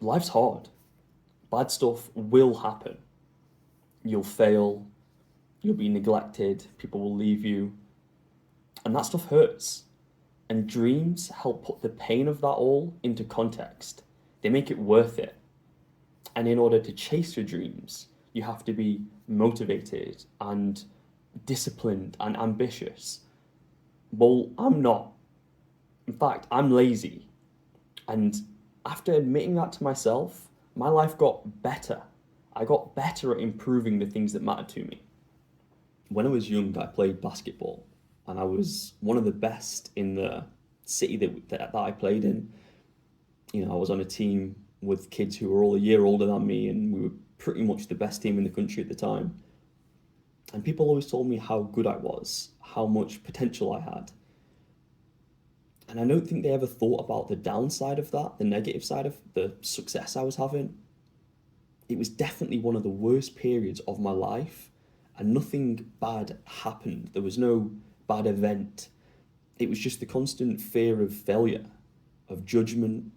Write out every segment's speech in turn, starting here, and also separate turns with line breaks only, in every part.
life's hard. Bad stuff will happen. You'll fail, you'll be neglected, people will leave you, and that stuff hurts. And dreams help put the pain of that all into context. They make it worth it. And in order to chase your dreams, you have to be motivated and disciplined and ambitious. Well, I'm not. In fact, I'm lazy. And after admitting that to myself, my life got better. I got better at improving the things that mattered to me. When I was young, I played basketball, and I was one of the best in the city that I played in. I was on a team with kids who were all a year older than me, and we were pretty much the best team in the country at the time. And people always told me how good I was, how much potential I had. And I don't think they ever thought about the downside of that, the negative side of the success I was having. It was definitely one of the worst periods of my life, and nothing bad happened. There was no bad event. It was just the constant fear of failure, of judgment,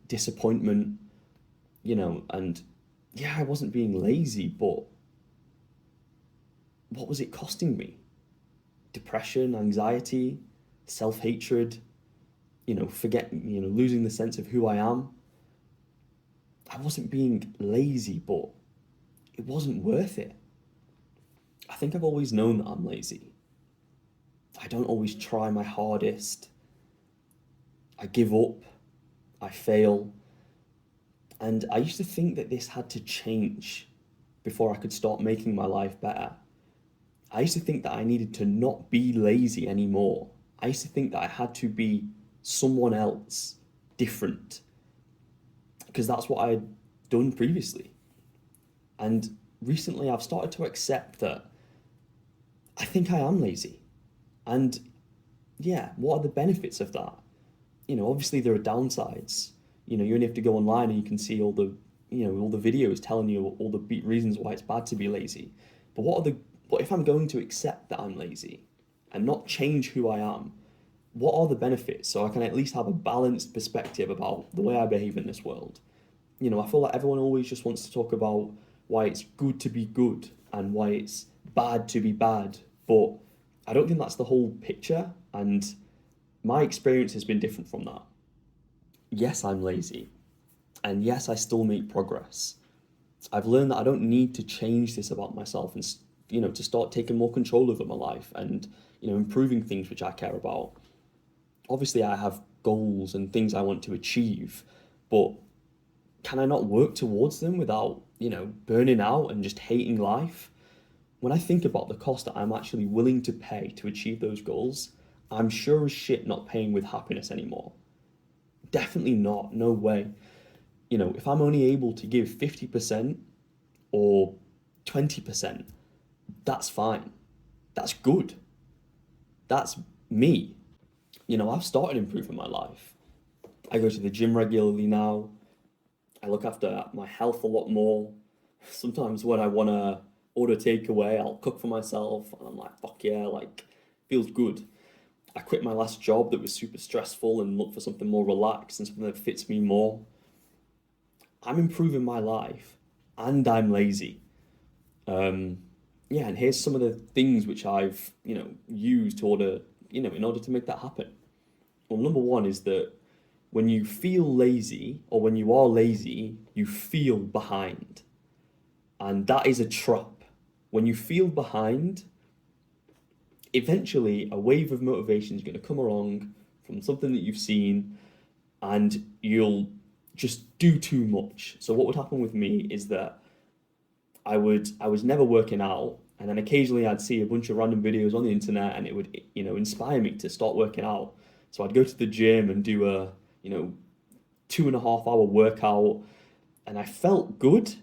disappointment, and yeah, I wasn't being lazy, but what was it costing me? Depression, anxiety, self-hatred, losing the sense of who I am. I wasn't being lazy, but it wasn't worth it. I think I've always known that I'm lazy. I don't always try my hardest. I give up. I fail. And I used to think that this had to change before I could start making my life better. I used to think that I needed to not be lazy anymore. I used to think that I had to be someone else, different, because that's what I had done previously. And recently I've started to accept that I think I am lazy. And yeah, what are the benefits of that? Obviously there are downsides. You only have to go online and you can see all the videos telling you all the reasons why it's bad to be lazy. But what if I'm going to accept that I'm lazy and not change who I am? What are the benefits, so I can at least have a balanced perspective about the way I behave in this world? I feel like everyone always just wants to talk about why it's good to be good and why it's bad to be bad, but I don't think that's the whole picture, and my experience has been different from that. Yes, I'm lazy, and yes, I still make progress. I've learned that I don't need to change this about myself, and to start taking more control over my life and improving things which I care about. Obviously, I have goals and things I want to achieve, but can I not work towards them without burning out and just hating life? When I think about the cost that I'm actually willing to pay to achieve those goals, I'm sure as shit not paying with happiness anymore. Definitely not. No way. If I'm only able to give 50% or 20%, that's fine. That's good. That's me. I've started improving my life. I go to the gym regularly now. I look after my health a lot more. Sometimes when I want to order takeaway, I'll cook for myself and I'm like, fuck yeah, feels good. I quit my last job that was super stressful and look for something more relaxed and something that fits me more. I'm improving my life and I'm lazy. Yeah, and here's some of the things which I've, used to order, in order to make that happen. Well, number one is that when you feel lazy or when you are lazy, you feel behind. And that is a trap. When you feel behind, eventually a wave of motivation is going to come along from something that you've seen and you'll just do too much. So what would happen with me is that I was never working out, and then occasionally I'd see a bunch of random videos on the internet and it would inspire me to start working out. So I'd go to the gym and do a 2.5 hour workout, and I felt good,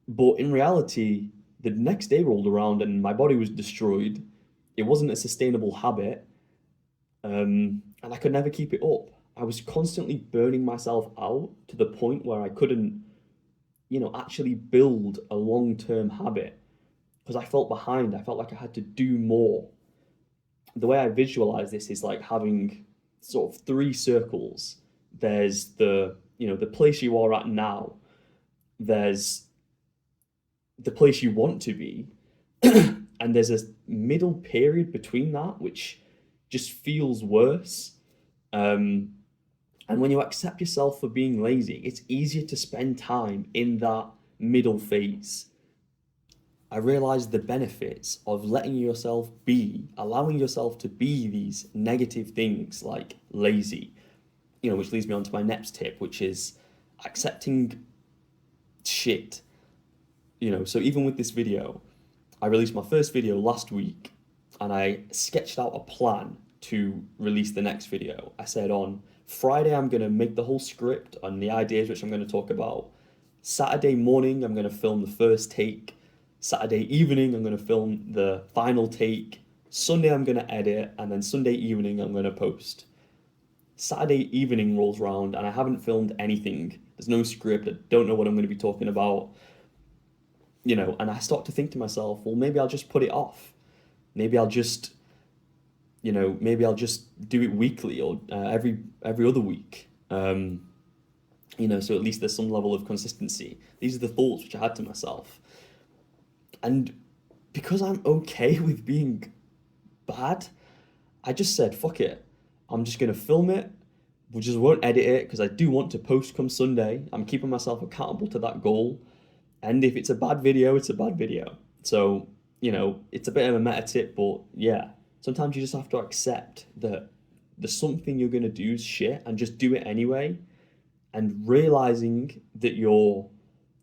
but in reality the next day rolled around and my body was destroyed. It wasn't a sustainable habit, and I could never keep it up. I was constantly burning myself out to the point where I couldn't actually build a long-term habit because I felt behind. I felt like I had to do more. The way I visualize this is like having sort of three circles. there's the place you are at now, there's the place you want to be, and there's a middle period between that which just feels worse. Um, and when you accept yourself for being lazy, it's easier to spend time in that middle phase. I realized the benefits of letting yourself be, allowing yourself to be these negative things like lazy, which leads me on to my next tip, which is accepting shit. So even with this video, I released my first video last week and I sketched out a plan to release the next video. I said on Friday, I'm going to make the whole script on the ideas which I'm going to talk about. Saturday morning, I'm going to film the first take. Saturday evening, I'm going to film the final take. Sunday, I'm going to edit. And then Sunday evening, I'm going to post. Saturday evening rolls around and I haven't filmed anything. There's no script. I don't know what I'm going to be talking about. And I start to think to myself, well, maybe I'll just put it off. Maybe I'll just, do it weekly or every other week. So at least there's some level of consistency. These are the thoughts which I had to myself. And because I'm okay with being bad, I just said, fuck it. I'm just going to film it. We just won't edit it because I do want to post come Sunday. I'm keeping myself accountable to that goal. And if it's a bad video, it's a bad video. So, it's a bit of a meta tip, but yeah, sometimes you just have to accept that the something you're going to do is shit and just do it anyway. And realizing that or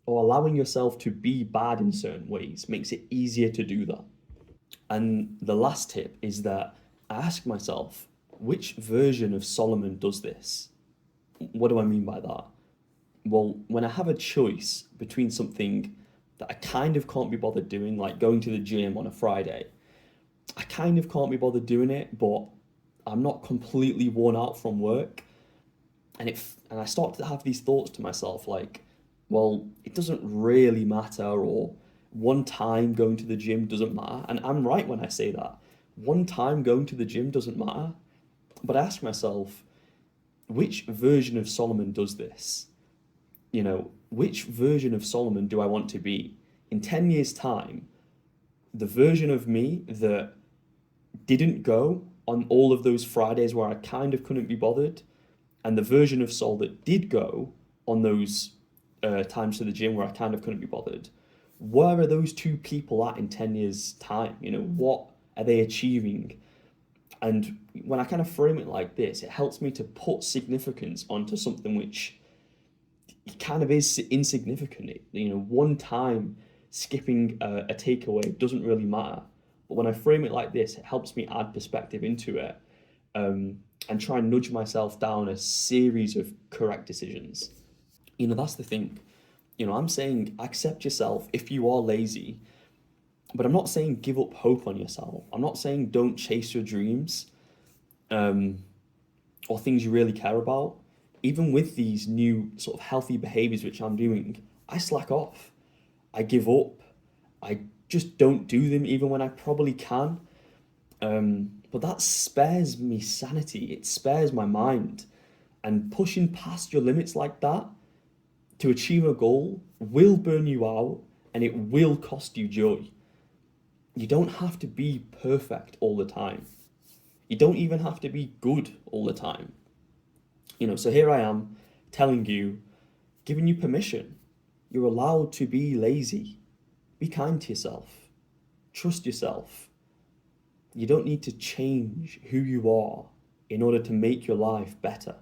allowing yourself to be bad in certain ways makes it easier to do that. And the last tip is that I ask myself, which version of Solomon does this? What do I mean by that? Well, when I have a choice between something that I kind of can't be bothered doing, like going to the gym on a Friday, I kind of can't be bothered doing it, but I'm not completely worn out from work. And I start to have these thoughts to myself like, well, it doesn't really matter, or one time going to the gym doesn't matter. And I'm right when I say that. One time going to the gym doesn't matter. But I ask myself, which version of Solomon does this? Which version of Solomon do I want to be? In 10 years' time, the version of me that didn't go on all of those Fridays where I kind of couldn't be bothered, and the version of Sol that did go on those times to the gym where I kind of couldn't be bothered, where are those two people at in 10 years' time? What are they achieving? And when I kind of frame it like this, it helps me to put significance onto something which it kind of is insignificant. One time skipping a takeaway doesn't really matter. But when I frame it like this, it helps me add perspective into it, and try and nudge myself down a series of correct decisions. That's the thing. I'm saying accept yourself if you are lazy, but I'm not saying give up hope on yourself. I'm not saying don't chase your dreams, or things you really care about. Even with these new sort of healthy behaviors which I'm doing, I slack off. I give up. I just don't do them even when I probably can. But that spares me sanity. It spares my mind. And pushing past your limits like that to achieve a goal will burn you out and it will cost you joy. You don't have to be perfect all the time. You don't even have to be good all the time. So here I am telling you, giving you permission. You're allowed to be lazy. Be kind to yourself. Trust yourself. You don't need to change who you are in order to make your life better.